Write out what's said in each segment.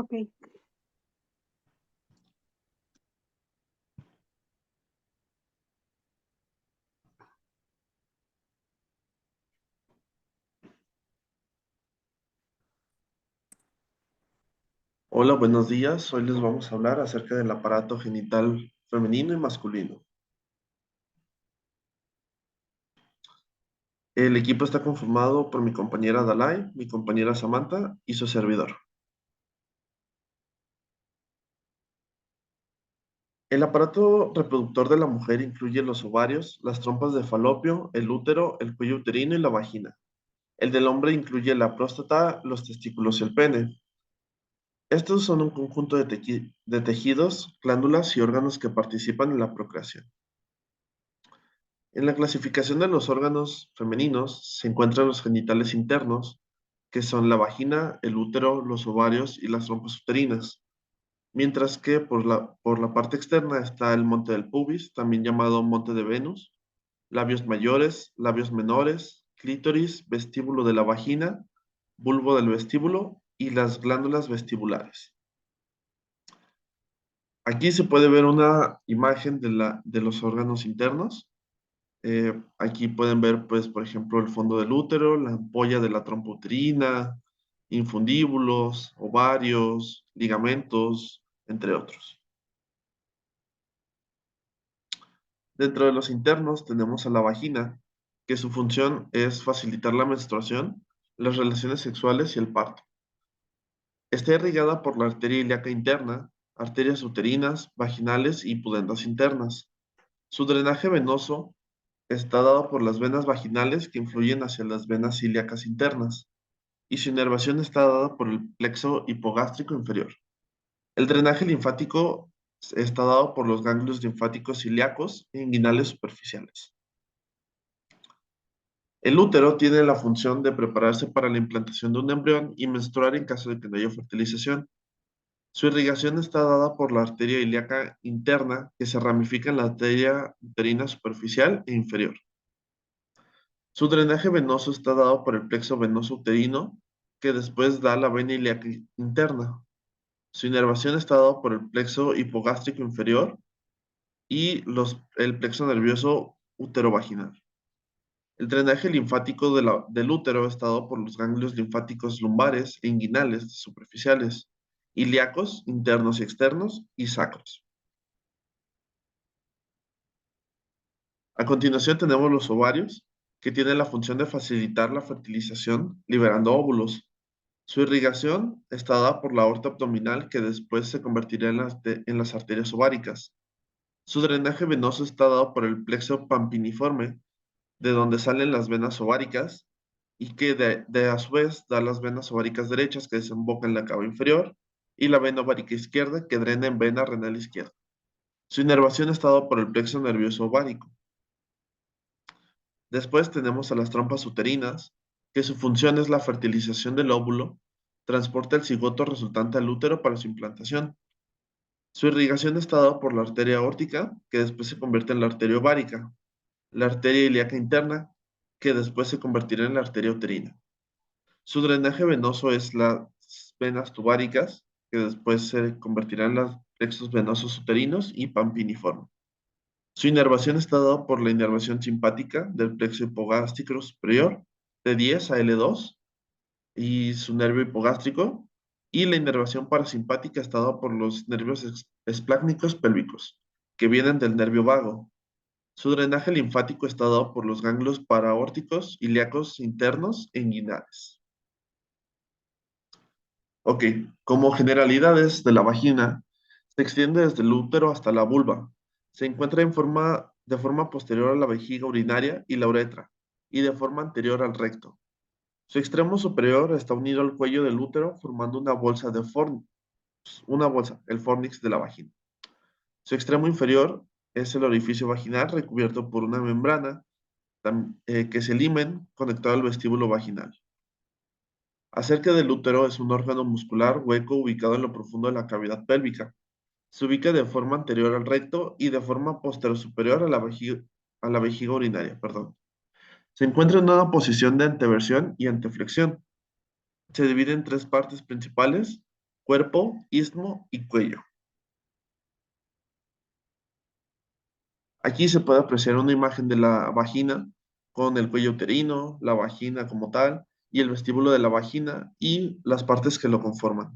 Ok. Hola, buenos días. Hoy les vamos a hablar acerca del aparato genital femenino y masculino. El equipo está conformado por mi compañera Dalai, mi compañera Samantha y su servidor. El aparato reproductor de la mujer incluye los ovarios, las trompas de falopio, el útero, el cuello uterino y la vagina. El del hombre incluye la próstata, los testículos y el pene. Estos son un conjunto de tejidos, glándulas y órganos que participan en la procreación. En la clasificación de los órganos femeninos se encuentran los genitales internos, que son la vagina, el útero, los ovarios y las trompas uterinas, mientras que por la parte externa está el monte del pubis, también llamado monte de Venus, labios mayores, labios menores, clítoris, vestíbulo de la vagina, bulbo del vestíbulo y las glándulas vestibulares. Aquí se puede ver una imagen de los órganos internos. Aquí pueden ver, pues, por ejemplo, el fondo del útero, la ampolla de la trompa uterina, infundíbulos, ovarios, ligamentos, entre otros. Dentro de los internos tenemos a la vagina, que su función es facilitar la menstruación, las relaciones sexuales y el parto. Está irrigada por la arteria ilíaca interna, arterias uterinas, vaginales y pudendas internas. Su drenaje venoso está dado por las venas vaginales que influyen hacia las venas ilíacas internas, y su inervación está dada por el plexo hipogástrico inferior. El drenaje linfático está dado por los ganglios linfáticos ilíacos e inguinales superficiales. El útero tiene la función de prepararse para la implantación de un embrión y menstruar en caso de que no haya fertilización. Su irrigación está dada por la arteria ilíaca interna que se ramifica en la arteria uterina superficial e inferior. Su drenaje venoso está dado por el plexo venoso uterino, que después da la vena ilíaca interna. Su inervación está dado por el plexo hipogástrico inferior y el plexo nervioso uterovaginal. El drenaje linfático del útero está dado por los ganglios linfáticos lumbares e inguinales superficiales, ilíacos internos y externos y sacros. A continuación tenemos los ovarios, que tienen la función de facilitar la fertilización liberando óvulos. Su irrigación está dada por la aorta abdominal que después se convertirá en las arterias ováricas. Su drenaje venoso está dado por el plexo pampiniforme, de donde salen las venas ováricas y que a su vez da las venas ováricas derechas que desembocan en la cava inferior y la vena ovárica izquierda que drena en vena renal izquierda. Su inervación está dada por el plexo nervioso ovárico. Después tenemos a las trompas uterinas, que su función es la fertilización del óvulo, transporta el cigoto resultante al útero para su implantación. Su irrigación está dada por la arteria aórtica, que después se convierte en la arteria ovárica, la arteria ilíaca interna, que después se convertirá en la arteria uterina. Su drenaje venoso es las venas tubáricas, que después se convertirán en los plexos venosos uterinos y pampiniforme. Su inervación está dada por la inervación simpática del plexo hipogástrico superior de 10 a L2 y su nervio hipogástrico, y la inervación parasimpática está dada por los nervios esplácnicos pélvicos, que vienen del nervio vago. Su drenaje linfático está dado por los ganglios paraórticos, ilíacos internos e inguinales. Ok, como generalidades de la vagina, se extiende desde el útero hasta la vulva. Se encuentra de forma posterior a la vejiga urinaria y la uretra, y de forma anterior al recto. Su extremo superior está unido al cuello del útero, formando una bolsa el fornix de la vagina. Su extremo inferior es el orificio vaginal recubierto por una membrana que es el himen conectado al vestíbulo vaginal. Acerca del útero es un órgano muscular hueco ubicado en lo profundo de la cavidad pélvica. Se ubica de forma anterior al recto y de forma posterior superior a la vejiga urinaria, perdón. Se encuentra en una posición de anteversión y anteflexión. Se divide en tres partes principales. cuerpo, istmo y cuello. Aquí se puede apreciar una imagen de la vagina con el cuello uterino, la vagina como tal, y el vestíbulo de la vagina y las partes que lo conforman.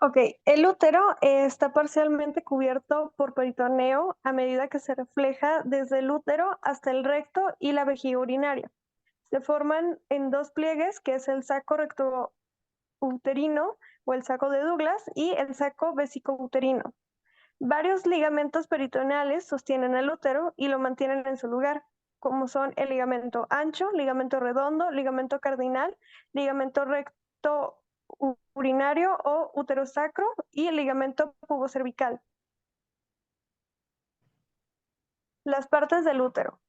Ok, el útero está parcialmente cubierto por peritoneo a medida que se refleja desde el útero hasta el recto y la vejiga urinaria. Se forman en dos pliegues, que es el saco rectouterino o el saco de Douglas y el saco vesicouterino. Varios ligamentos peritoneales sostienen el útero y lo mantienen en su lugar, como son el ligamento ancho, ligamento redondo, ligamento cardinal, ligamento recto urinario o uterosacro y el ligamento pubocervical. Las partes del útero.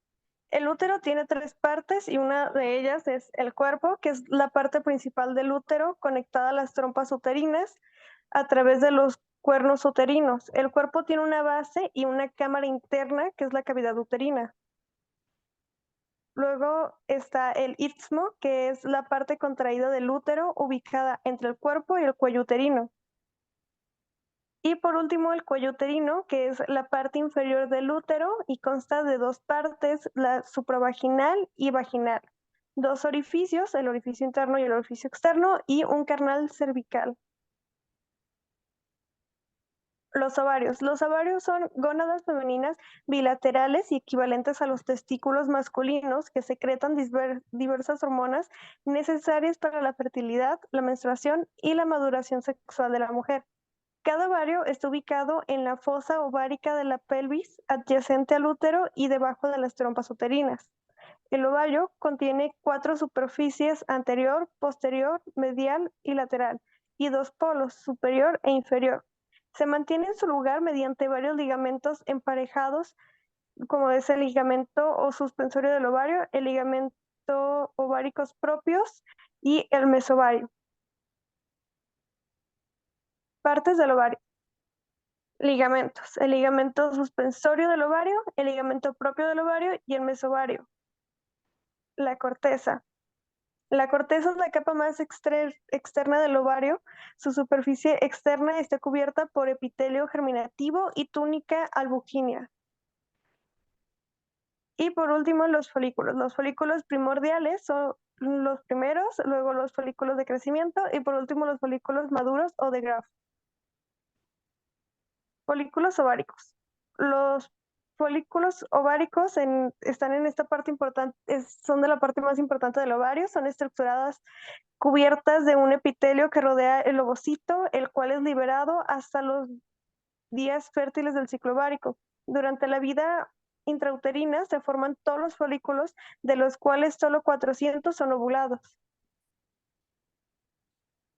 El útero tiene tres partes y una de ellas es el cuerpo, que es la parte principal del útero conectada a las trompas uterinas a través de los cuernos uterinos. El cuerpo tiene una base y una cámara interna, que es la cavidad uterina. Luego está el istmo, que es la parte contraída del útero ubicada entre el cuerpo y el cuello uterino. Y por último, el cuello uterino, que es la parte inferior del útero y consta de dos partes, la supravaginal y vaginal. Dos orificios, el orificio interno y el orificio externo, y un canal cervical. Los ovarios. Los ovarios son gónadas femeninas bilaterales y equivalentes a los testículos masculinos que secretan diversas hormonas necesarias para la fertilidad, la menstruación y la maduración sexual de la mujer. Cada ovario está ubicado en la fosa ovárica de la pelvis, adyacente al útero y debajo de las trompas uterinas. El ovario contiene 4 superficies: anterior, posterior, medial y lateral, y 2 polos, superior e inferior. Se mantiene en su lugar mediante varios ligamentos emparejados, como es el ligamento o suspensorio del ovario, el ligamento ováricos propios y el mesovario. Partes del ovario. Ligamentos. El ligamento suspensorio del ovario, el ligamento propio del ovario y el mesovario. La corteza. La corteza es la capa más externa del ovario. Su superficie externa está cubierta por epitelio germinativo y túnica albugínea. Y por último, los folículos. Los folículos primordiales son los primeros, luego los folículos de crecimiento y por último los folículos maduros o de Graf. Folículos ováricos. Los folículos ováricos están en esta parte importante, son de la parte más importante del ovario, son estructuradas cubiertas de un epitelio que rodea el ovocito, el cual es liberado hasta los días fértiles del ciclo ovárico. Durante la vida intrauterina se forman todos los folículos, de los cuales solo 400 son ovulados.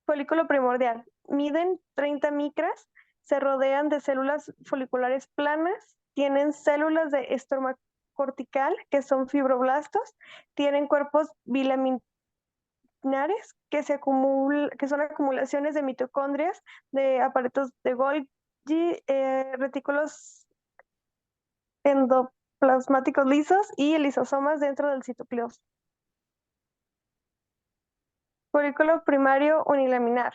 Folículo primordial. Miden 30 micras, se rodean de células foliculares planas, tienen células de estroma cortical, que son fibroblastos, tienen cuerpos bilaminares, que son acumulaciones de mitocondrias, de aparatos de Golgi, retículos endoplasmáticos lisos y lisosomas dentro del citoplasma. Folículo primario unilaminar.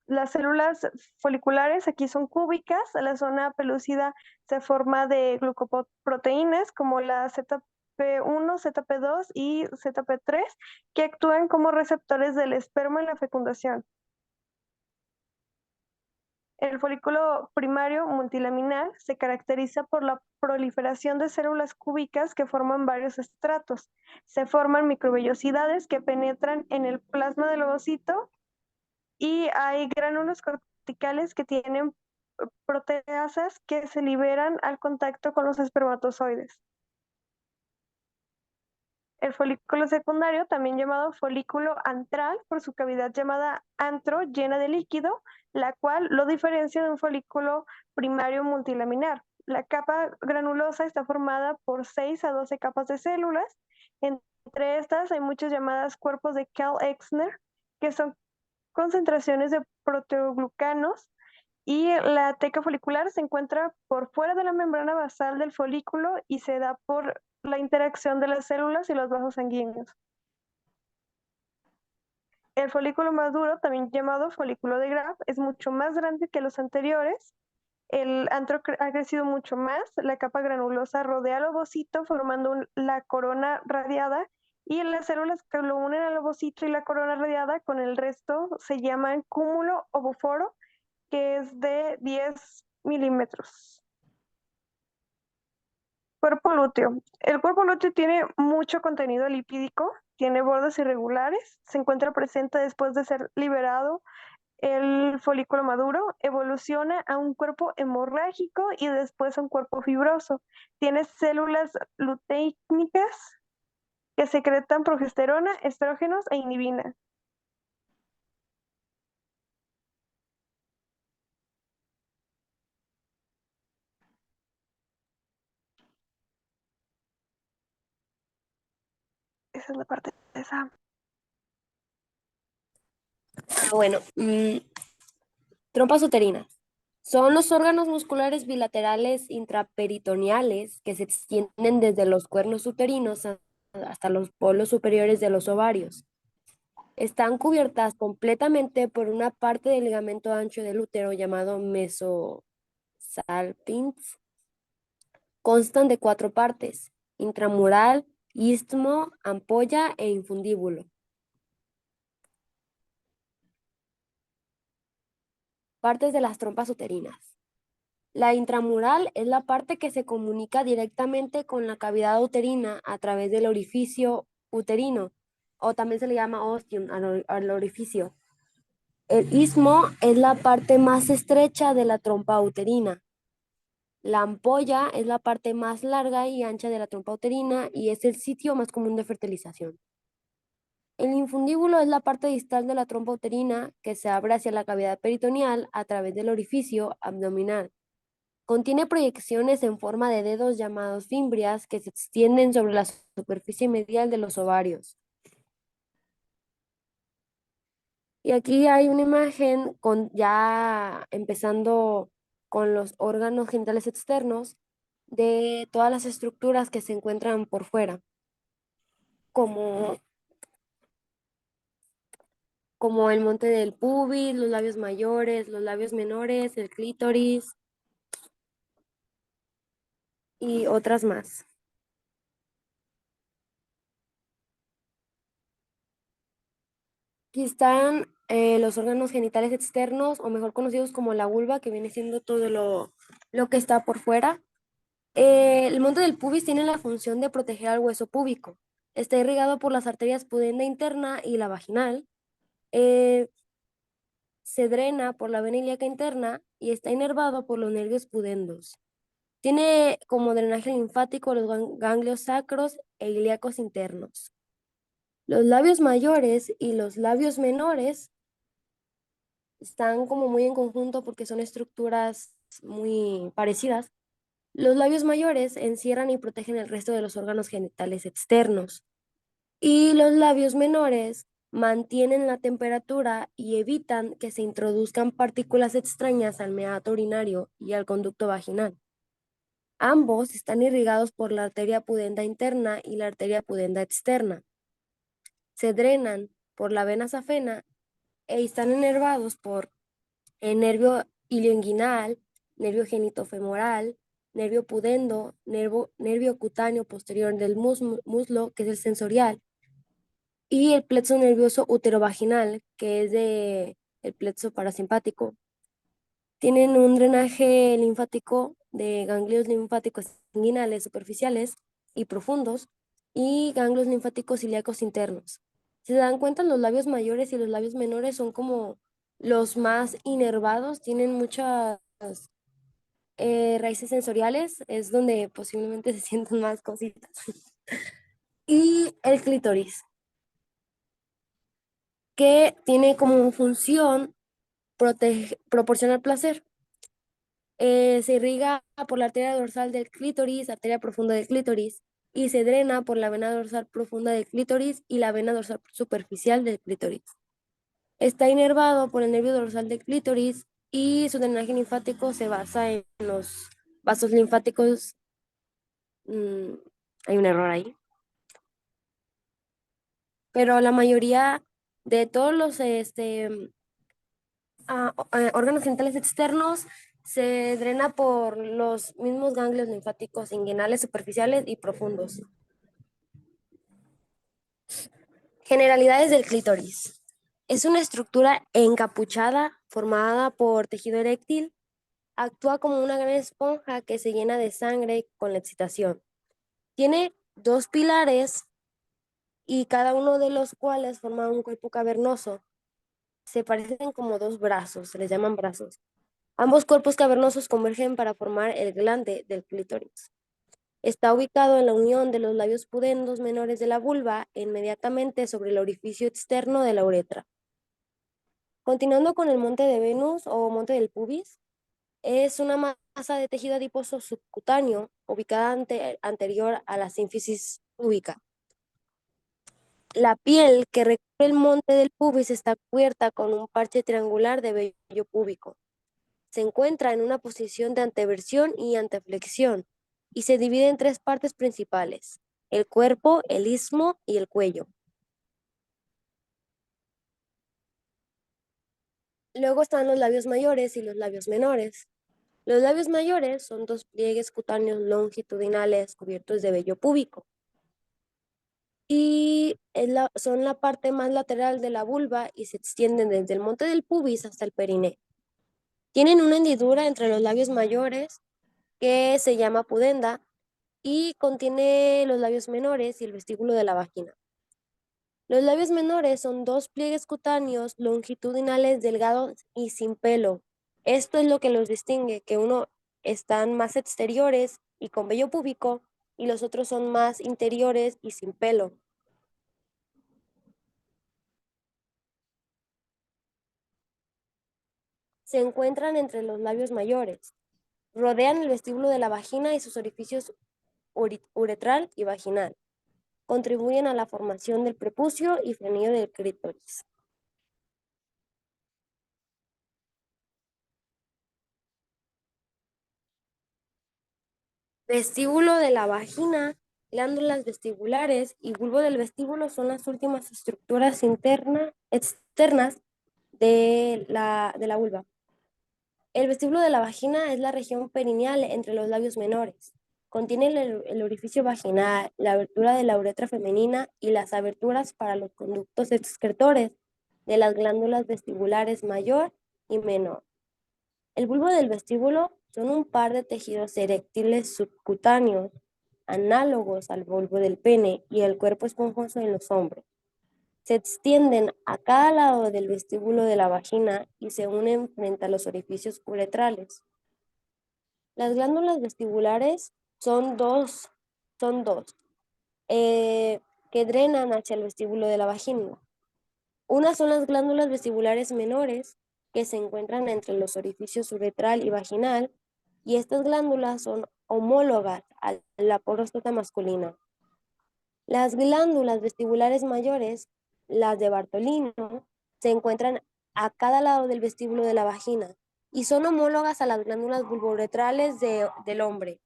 Las células foliculares aquí son cúbicas. La zona pelúcida se forma de glucoproteínas como la ZP1, ZP2 y ZP3, que actúan como receptores del esperma en la fecundación. El folículo primario multilaminar se caracteriza por la proliferación de células cúbicas que forman varios estratos. Se forman microvellosidades que penetran en el plasma del ovocito y hay gránulos corticales que tienen proteasas que se liberan al contacto con los espermatozoides. El folículo secundario, también llamado folículo antral, por su cavidad llamada antro, llena de líquido, la cual lo diferencia de un folículo primario multilaminar. La capa granulosa está formada por 6 a 12 capas de células. Entre estas hay muchas llamadas cuerpos de Kell-Exner, que son concentraciones de proteoglucanos, y la teca folicular se encuentra por fuera de la membrana basal del folículo y se da por la interacción de las células y los vasos sanguíneos. El folículo maduro, también llamado folículo de Graf, es mucho más grande que los anteriores. El antro ha crecido mucho más, la capa granulosa rodea al ovocito formando la corona radiada y las células que lo unen al ovocito y la corona radiada con el resto se llaman cúmulo ovoforo, que es de 10 milímetros. Cuerpo lúteo. El cuerpo lúteo tiene mucho contenido lipídico, tiene bordes irregulares, se encuentra presente después de ser liberado el folículo maduro, evoluciona a un cuerpo hemorrágico y después a un cuerpo fibroso. Tiene células luteínicas que secretan progesterona, estrógenos e inhibina. Esa es la parte de esa. Bueno, trompas uterinas. Son los órganos musculares bilaterales intraperitoneales que se extienden desde los cuernos uterinos hasta los polos superiores de los ovarios. Están cubiertas completamente por una parte del ligamento ancho del útero llamado mesosalpinx. Constan de 4 partes: intramural, istmo, ampolla e infundíbulo. Partes de las trompas uterinas. La intramural es la parte que se comunica directamente con la cavidad uterina a través del orificio uterino, o también se le llama ostium al orificio. El istmo es la parte más estrecha de la trompa uterina. La ampolla es la parte más larga y ancha de la trompa uterina y es el sitio más común de fertilización. El infundíbulo es la parte distal de la trompa uterina que se abre hacia la cavidad peritoneal a través del orificio abdominal. Contiene proyecciones en forma de dedos llamados fimbrias que se extienden sobre la superficie medial de los ovarios. Y aquí hay una imagen ya empezando con los órganos genitales externos de todas las estructuras que se encuentran por fuera, como, como el monte del pubis, los labios mayores, los labios menores, el clítoris y otras más. Aquí están los órganos genitales externos, o mejor conocidos como la vulva, que viene siendo todo lo que está por fuera. El monte del pubis tiene la función de proteger al hueso púbico. Está irrigado por las arterias pudenda interna y la vaginal. Se drena por la vena ilíaca interna y está inervado por los nervios pudendos. Tiene como drenaje linfático los ganglios sacros e ilíacos internos. Los labios mayores y los labios menores están como muy en conjunto porque son estructuras muy parecidas. Los labios mayores encierran y protegen el resto de los órganos genitales externos y los labios menores mantienen la temperatura y evitan que se introduzcan partículas extrañas al meato urinario y al conducto vaginal. Ambos están irrigados por la arteria pudenda interna y la arteria pudenda externa. Se drenan por la vena safena e están inervados por el nervio ilioinguinal, nervio genitofemoral, nervio pudendo, nervio cutáneo posterior del muslo, que es el sensorial, y el plexo nervioso uterovaginal, que es el plexo parasimpático. Tienen un drenaje linfático de ganglios linfáticos inguinales superficiales y profundos y ganglios linfáticos ilíacos internos. Si se dan cuenta, los labios mayores y los labios menores son como los más inervados, tienen muchas raíces sensoriales, es donde posiblemente se sienten más cositas. Y el clítoris, que tiene como función proporcionar placer. Se irriga por la arteria dorsal del clítoris, arteria profunda del clítoris, y se drena por la vena dorsal profunda del clítoris y la vena dorsal superficial del clítoris. Está inervado por el nervio dorsal del clítoris y su drenaje linfático se basa en los vasos linfáticos. Hay un error ahí. Pero la mayoría de todos los órganos genitales externos se drena por los mismos ganglios linfáticos inguinales, superficiales y profundos. Generalidades del clítoris. Es una estructura encapuchada formada por tejido eréctil. Actúa como una gran esponja que se llena de sangre con la excitación. Tiene dos pilares y cada uno de los cuales forma un cuerpo cavernoso. Se parecen como dos brazos, se les llaman brazos. Ambos cuerpos cavernosos convergen para formar el glande del clítoris. Está ubicado en la unión de los labios pudendos menores de la vulva, inmediatamente sobre el orificio externo de la uretra. Continuando con el monte de Venus o monte del pubis, es una masa de tejido adiposo subcutáneo ubicada anterior a la sínfisis púbica. La piel que recubre el monte del pubis está cubierta con un parche triangular de vello púbico. Se encuentra en una posición de anteversión y anteflexión y se divide en tres partes principales: el cuerpo, el istmo y el cuello. Luego están los labios mayores y los labios menores. Los labios mayores son dos pliegues cutáneos longitudinales cubiertos de vello púbico y son la parte más lateral de la vulva y se extienden desde el monte del pubis hasta el periné. Tienen una hendidura entre los labios mayores que se llama pudenda y contiene los labios menores y el vestíbulo de la vagina. Los labios menores son dos pliegues cutáneos longitudinales delgados y sin pelo. Esto es lo que los distingue, que uno están más exteriores y con vello púbico y los otros son más interiores y sin pelo. Se encuentran entre los labios mayores. Rodean el vestíbulo de la vagina y sus orificios uretral y vaginal. Contribuyen a la formación del prepucio y frenillo del clítoris. Vestíbulo de la vagina, glándulas vestibulares y bulbo del vestíbulo son las últimas estructuras externas de la vulva. El vestíbulo de la vagina es la región perineal entre los labios menores. Contiene el orificio vaginal, la abertura de la uretra femenina y las aberturas para los conductos excretores de las glándulas vestibulares mayor y menor. El bulbo del vestíbulo son un par de tejidos eréctiles subcutáneos, análogos al bulbo del pene y el cuerpo esponjoso en los hombres. Se extienden a cada lado del vestíbulo de la vagina y se unen frente a los orificios uretrales. Las glándulas vestibulares son dos, que drenan hacia el vestíbulo de la vagina. Unas son las glándulas vestibulares menores, que se encuentran entre los orificios uretral y vaginal, y estas glándulas son homólogas a la próstata masculina. Las glándulas vestibulares mayores, las de Bartolino, se encuentran a cada lado del vestíbulo de la vagina y son homólogas a las glándulas vulvouretrales del hombre,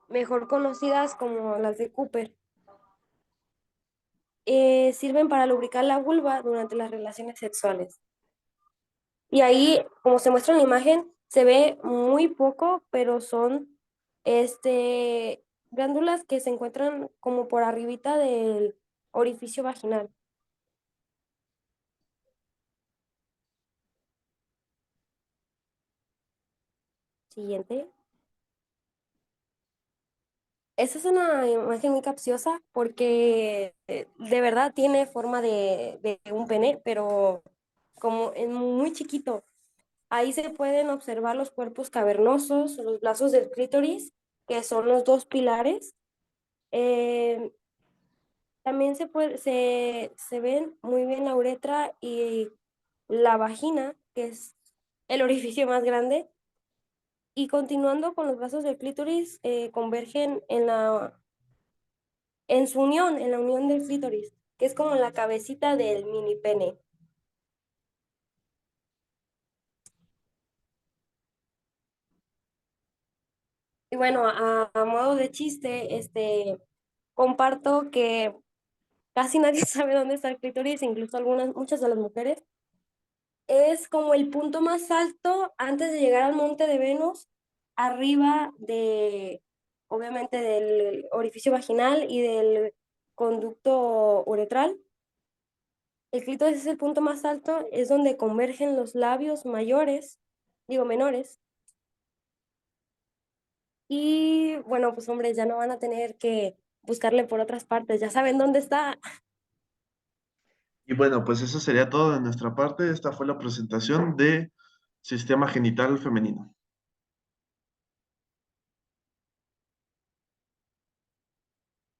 mejor conocidas como las de Cooper. Sirven para lubricar la vulva durante las relaciones sexuales. Y ahí, como se muestra en la imagen, se ve muy poco, pero son glándulas que se encuentran como por arribita del orificio vaginal. Siguiente. Esa es una imagen muy capciosa porque de verdad tiene forma de un pene, pero como es muy chiquito. Ahí se pueden observar los cuerpos cavernosos, los brazos del clítoris, que son los dos pilares. Eh, También se ven muy bien la uretra y la vagina, que es el orificio más grande. Y continuando con los brazos del clítoris, convergen en su unión, en la unión del clítoris, que es como la cabecita del mini pene. Y bueno, a modo de chiste, comparto que casi nadie sabe dónde está el clítoris, incluso muchas de las mujeres. Es como el punto más alto antes de llegar al monte de Venus, arriba obviamente, del orificio vaginal y del conducto uretral. El clítoris es el punto más alto, es donde convergen los labios menores. Y bueno, pues hombres, ya no van a tener que buscarle por otras partes, ya saben dónde está. Y bueno, pues eso sería todo de nuestra parte. Esta fue la presentación de sistema genital femenino.